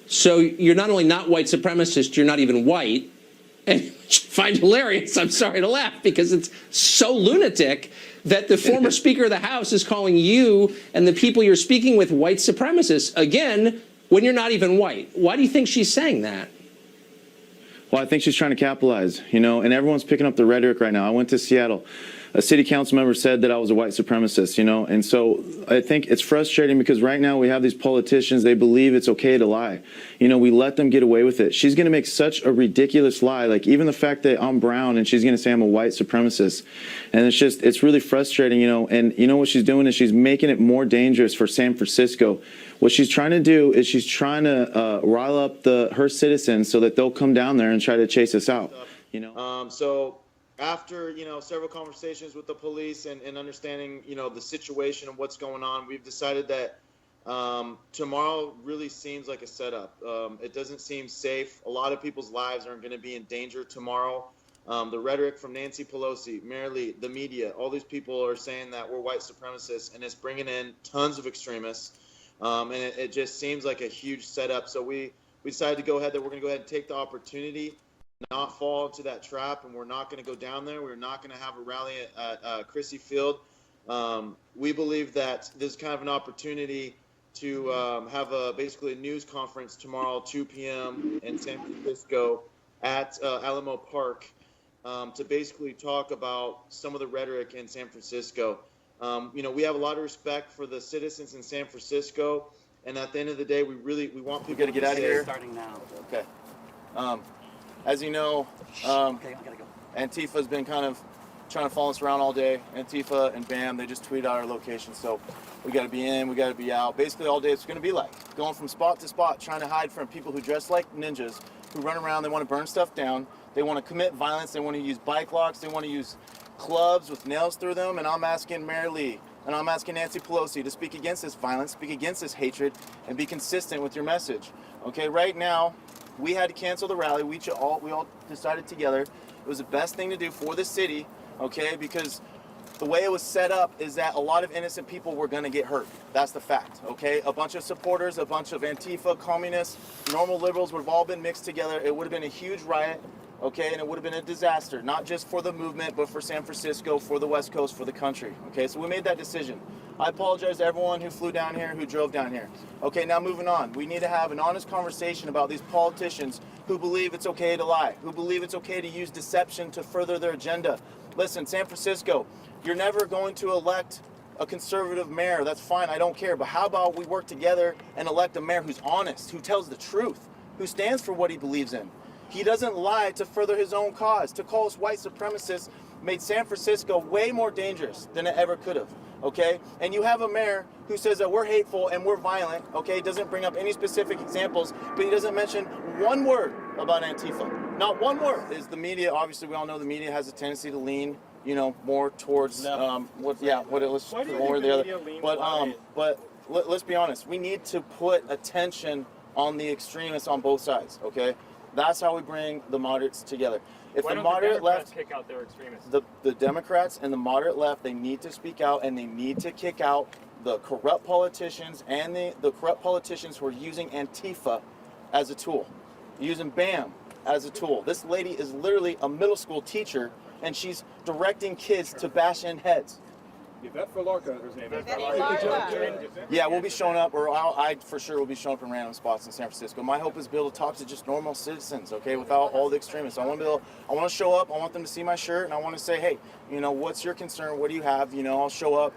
So you're not only not white supremacist, you're not even white. And which I find hilarious. I'm sorry to laugh because it's so lunatic that the former Speaker of the House is calling you and the people you're speaking with white supremacists, again, when you're not even white. Why do you think she's saying that? Well, I think she's trying to capitalize, you know, and everyone's picking up the rhetoric right now. I went to Seattle. A city council member said that I was a white supremacist, you know, and so I think it's frustrating because right now we have these politicians, they believe it's okay to lie. You know, we let them get away with it. She's going to make such a ridiculous lie, like even the fact that I'm brown and she's going to say I'm a white supremacist. And it's just, it's really frustrating, you know, and you know what she's doing is she's making it more dangerous for San Francisco. What she's trying to do is she's trying to rile up her citizens so that they'll come down there and try to chase us out, you know. So after, you know, several conversations with the police and understanding, you know, the situation and what's going on, we've decided that tomorrow really seems like a setup. It doesn't seem safe. A lot of people's lives are going to be in danger tomorrow. The rhetoric from Nancy Pelosi, Mayor Lee, the media, all these people are saying that we're white supremacists, and it's bringing in tons of extremists. And it just seems like a huge setup. So we decided to go ahead, that we're going to go ahead and take the opportunity, not fall into that trap, and we're not going to go down there. We're not going to have a rally at Chrissy Field. We believe that this is kind of an opportunity to have basically a news conference tomorrow, 2 p.m. in San Francisco at Alamo Park, to basically talk about some of the rhetoric in San Francisco. You know, we have a lot of respect for the citizens in San Francisco, and at the end of the day, we want people to get out of here. Starting now. Okay. As you know, Okay, I gotta go. Antifa's been kind of trying to follow us around all day. Antifa and BAM, they just tweet out our location, so we got to be in, we got to be out. Basically, all day it's going to be like going from spot to spot, trying to hide from people who dress like ninjas, who run around. They want to burn stuff down. They want to commit violence. They want to use bike locks. They want to use clubs with nails through them. And I'm asking Mayor Lee and I'm asking Nancy Pelosi to speak against this violence, speak against this hatred, and be consistent with your message. Okay, right now, we had to cancel the rally. We all decided together it was the best thing to do for the city, okay, because the way it was set up is that a lot of innocent people were going to get hurt. That's the fact, okay? A bunch of supporters, a bunch of Antifa, communists, normal liberals would have all been mixed together. It would have been a huge riot, okay, and it would have been a disaster, not just for the movement, but for San Francisco, for the West Coast, for the country, okay? So we made that decision. I apologize to everyone who flew down here, who drove down here. Okay, now moving on. We need to have an honest conversation about these politicians who believe it's okay to lie, who believe it's okay to use deception to further their agenda. Listen, San Francisco, you're never going to elect a conservative mayor. That's fine, I don't care. But how about we work together and elect a mayor who's honest, who tells the truth, who stands for what he believes in. He doesn't lie to further his own cause. To call us white supremacists made San Francisco way more dangerous than it ever could have. Okay, and you have a mayor who says that we're hateful and we're violent, okay, doesn't bring up any specific examples, but he doesn't mention one word about Antifa. Not one word. Is the media, obviously we all know the media has a tendency to lean, you know, more towards what it was or the other. But let's be honest, we need to put attention on the extremists on both sides, okay? That's how we bring the moderates together. If the moderate left kick out their extremists? The Democrats and the moderate left, they need to speak out and they need to kick out the corrupt politicians and the corrupt politicians who are using Antifa as a tool, using BAM as a tool. This lady is literally a middle school teacher and she's directing kids to bash in heads. Yvette Forlarka, her name is. Yeah, we'll be showing up, or I for sure will be showing up in random spots in San Francisco. My hope is to be able to talk to just normal citizens, okay, without all the extremists. I want to show up. I want them to see my shirt, and I want to say, hey, you know, what's your concern? What do you have? You know, I'll show up,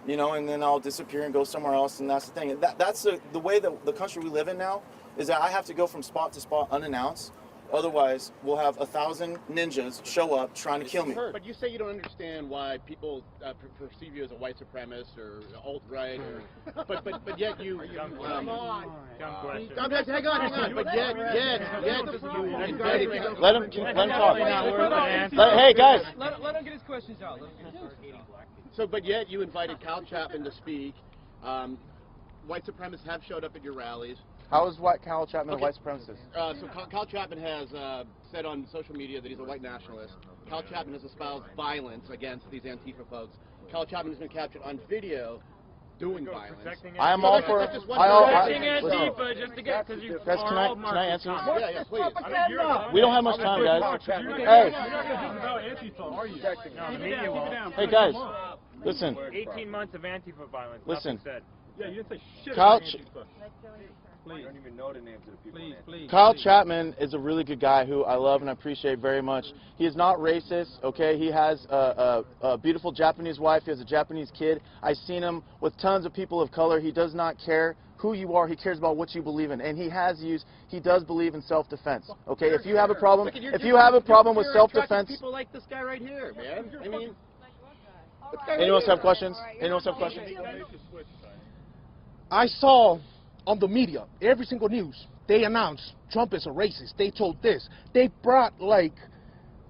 you know, and then I'll disappear and go somewhere else. And that's the thing. That's the way that the country we live in now is that I have to go from spot to spot unannounced. Otherwise, we'll have 1,000 ninjas show up trying to kill me. But you say you don't understand why people perceive you as a white supremacist or alt-right, but yet you. Come on. Hang on. But yet you invited. Let him talk. Hey guys. Let him get his questions out. So, but yet you invited Kyle Chapman to speak. White supremacists have showed up at your rallies. How is Kyle Chapman a white supremacist? So Kyle Chapman has said on social media that he's a white nationalist. Kyle Chapman has espoused violence against these Antifa folks. Kyle Chapman has been captured on video doing violence. I am all for. Listen, Antifa just to get because you guys, can I answer this? yeah, please. We don't have much time, guys. Hey. You're not going to about Antifa, are you? No, the media won't. Hey, guys. Listen. 18 months of Antifa violence. Listen. Said. Yeah, you didn't say shit Kyle, about Antifa. Please. I don't even know the names of the people. Please. Kyle Chapman is a really good guy who I love and appreciate very much. He is not racist, okay? He has a beautiful Japanese wife. He has a Japanese kid. I've seen him with tons of people of color. He does not care who you are. He cares about what you believe in. And he does believe in self-defense, okay? If you have a problem, with self-defense. People like this guy right here, man. I mean, anyone else have questions? Anyone else have questions? I saw on the media, every single news, they announced Trump is a racist. They told this. They brought,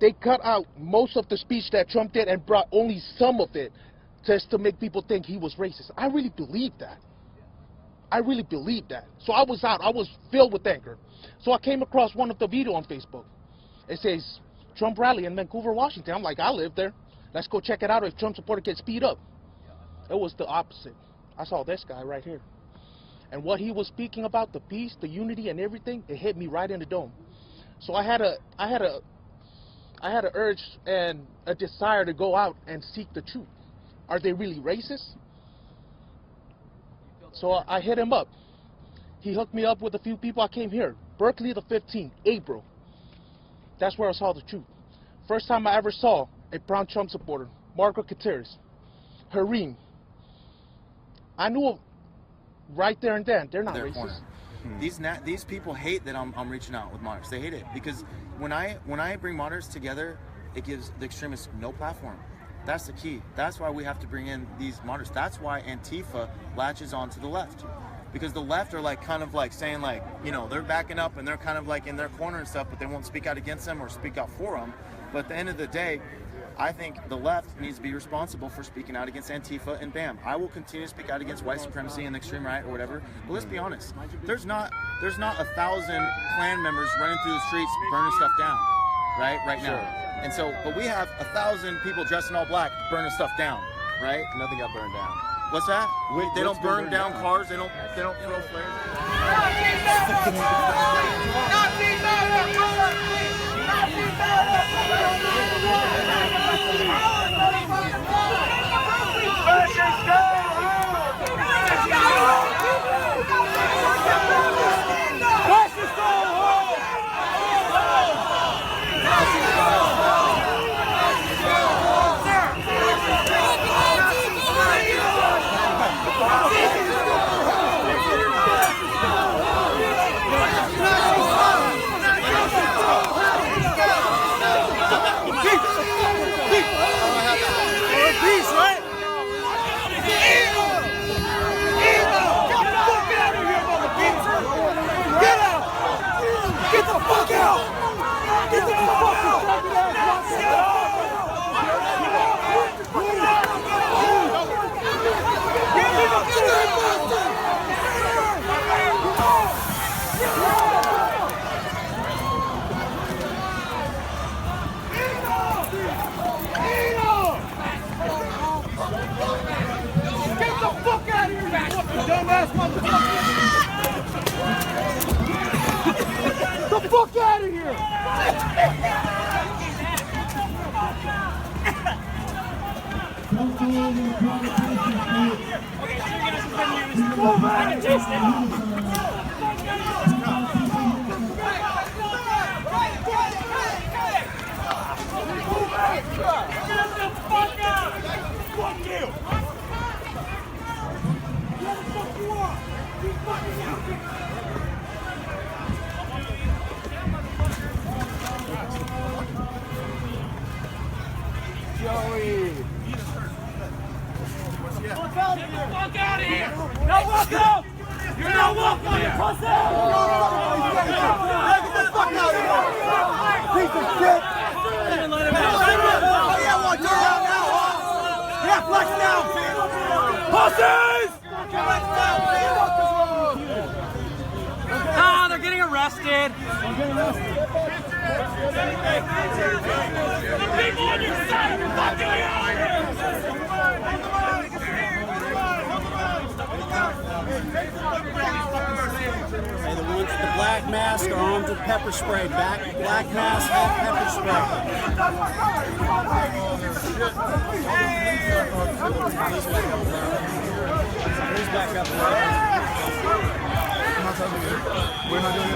they cut out most of the speech that Trump did and brought only some of it just to make people think he was racist. I really believe that. I really believe that. So I was filled with anger. So I came across one of the video on Facebook. It says, Trump rally in Vancouver, Washington. I'm like, I live there. Let's go check it out if Trump supporter gets beat up. It was the opposite. I saw this guy right here. And what he was speaking about, the peace, the unity, and everything, it hit me right in the dome. So I had a urge and a desire to go out and seek the truth. Are they really racist? So I hit him up. He hooked me up with a few people. I came here, Berkeley the 15th, April. That's where I saw the truth. First time I ever saw a brown Trump supporter, Margaret Gutierrez, Harim. I knew right there and then, they're not racist. These people hate that I'm reaching out with moderates. They hate it because when I bring moderates together, it gives the extremists no platform. That's the key. That's why we have to bring in these moderates. That's why Antifa latches on to the left. Because the left are kind of saying they're backing up and they're kind of in their corner and stuff, but they won't speak out against them or speak out for them. But at the end of the day, I think the left needs to be responsible for speaking out against Antifa and BAM. I will continue to speak out against white supremacy and the extreme right or whatever. But let's be honest, there's not 1,000 Klan members running through the streets burning stuff down, right now. And so, but we have 1,000 people dressed in all black burning stuff down, right? nothing got burned down. What's that? They don't burn down cars. They don't throw flares. The fuck out of here! Fuck out of here! No welcome! You're not welcome, you pussy! Get the fuck out of here! Piece of shit! Oh yeah, well, you're out now, huh? Yeah, flex down, pussies! Ah, they're getting arrested! The people on your side are fucking out! the black mask are armed with pepper spray. Black mask, have pepper spray. Please back up. We're not doing